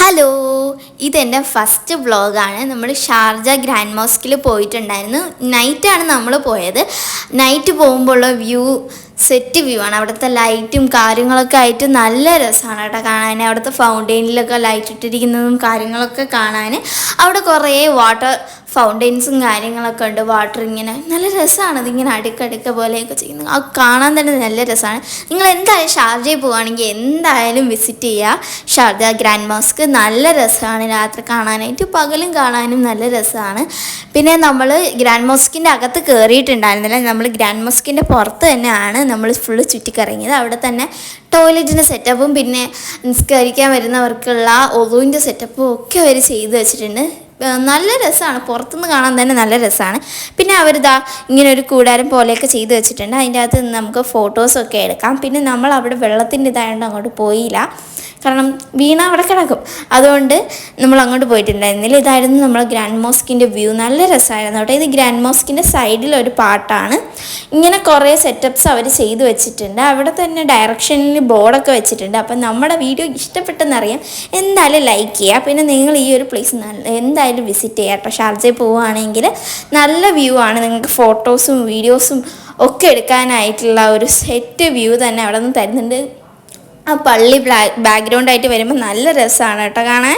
Hello, ഇതെൻ്റെ first വ്ളോഗാണ്. നമ്മൾ ഷാർജ ഗ്രാൻഡ് മോസ്കിൽ പോയിട്ടുണ്ടായിരുന്നു. നൈറ്റാണ് നമ്മൾ പോയത്. നൈറ്റ് പോകുമ്പോഴുള്ള വ്യൂ സെറ്റ് വ്യൂ ആണ്. അവിടുത്തെ ലൈറ്റും കാര്യങ്ങളൊക്കെ ആയിട്ട് നല്ല രസമാണ് കേട്ടോ കാണാൻ. അവിടുത്തെ ഫൗണ്ടെയിനിലൊക്കെ ലൈറ്റ് ഇട്ടിരിക്കുന്നതും കാര്യങ്ങളൊക്കെ കാണാൻ. അവിടെ കുറേ വാട്ടർ ഫൗണ്ടെയിൻസും കാര്യങ്ങളൊക്കെ ഉണ്ട്. വാട്ടർ ഇങ്ങനെ നല്ല രസമാണ്. ഇതിങ്ങനെ അടുക്കടുക്ക പോലെയൊക്കെ ചെയ്യുന്നത് അത് കാണാൻ തന്നെ നല്ല രസമാണ്. നിങ്ങൾ എന്തായാലും ഷാർജയിൽ പോവുകയാണെങ്കിൽ എന്തായാലും വിസിറ്റ് ചെയ്യുക ഷാർജ ഗ്രാൻഡ് മോസ്ക്. നല്ല രസമാണ് രാത്രി കാണാനായിട്ട്, പകലും കാണാനും നല്ല രസമാണ്. പിന്നെ നമ്മൾ ഗ്രാൻഡ് മോസ്കിൻ്റെ അകത്ത് കയറിയിട്ടുണ്ടായിരുന്നില്ല. നമ്മൾ ഗ്രാൻഡ് മോസ്കിൻ്റെ പുറത്ത് തന്നെയാണ് നമ്മൾ ഫുള്ള് ചുറ്റിക്കറങ്ങിയത്. അവിടെ തന്നെ ടോയ്ലറ്റിൻ്റെ സെറ്റപ്പും പിന്നെ നിസ്കരിക്കാൻ വരുന്നവർക്കുള്ള ഒളുവിൻ്റെ സെറ്റപ്പും ഒക്കെ അവർ ചെയ്ത് വെച്ചിട്ടുണ്ട്. നല്ല രസമാണ്, പുറത്തുനിന്ന് കാണാൻ തന്നെ നല്ല രസമാണ്. പിന്നെ അവരിതാ ഇങ്ങനെ ഒരു കൂടാരം പോലെയൊക്കെ ചെയ്ത് വെച്ചിട്ടുണ്ട്. അതിൻ്റെ അകത്ത് നമുക്ക് ഫോട്ടോസൊക്കെ എടുക്കാം. പിന്നെ നമ്മൾ അവിടെ വെള്ളത്തിൻ്റെ ഇതായതുകൊണ്ട് അങ്ങോട്ട് പോയില്ല, കാരണം വീണ അവിടെ കിടക്കും. അതുകൊണ്ട് നമ്മൾ അങ്ങോട്ട് പോയിട്ടുണ്ടായിരുന്നില്ല. ഇതായിരുന്നു നമ്മൾ ഗ്രാൻഡ് മോസ്കിൻ്റെ വ്യൂ. നല്ല രസമായിരുന്നു കേട്ടോ. ഇത് ഗ്രാൻഡ് മോസ്കിൻ്റെ സൈഡിലൊരു പാട്ടാണ്. ഇങ്ങനെ കുറേ സെറ്റപ്സ് അവർ ചെയ്ത് വെച്ചിട്ടുണ്ട്. അവിടെ തന്നെ ഡയറക്ഷനിൽ ബോർഡൊക്കെ വെച്ചിട്ടുണ്ട്. അപ്പം നമ്മുടെ വീഡിയോ ഇഷ്ടപ്പെട്ടെന്നറിയാം, എന്തായാലും ലൈക്ക് ചെയ്യുക. പിന്നെ നിങ്ങൾ ഈ ഒരു പ്ലേസ് എന്തായാലും വിസിറ്റ് ചെയ്യുക കേട്ടോ. ഷാർജയിൽ പോവുകയാണെങ്കിൽ നല്ല വ്യൂ ആണ്. നിങ്ങൾക്ക് ഫോട്ടോസും വീഡിയോസും ഒക്കെ എടുക്കാനായിട്ടുള്ള ഒരു സെറ്റ് വ്യൂ തന്നെ അവിടെ നിന്ന് തരുന്നുണ്ട്. ആ പള്ളി ബാക്ക്ഗ്രൗണ്ടായിട്ട് വരുമ്പോൾ നല്ല രസമാണ് കേട്ടോ കാണാൻ.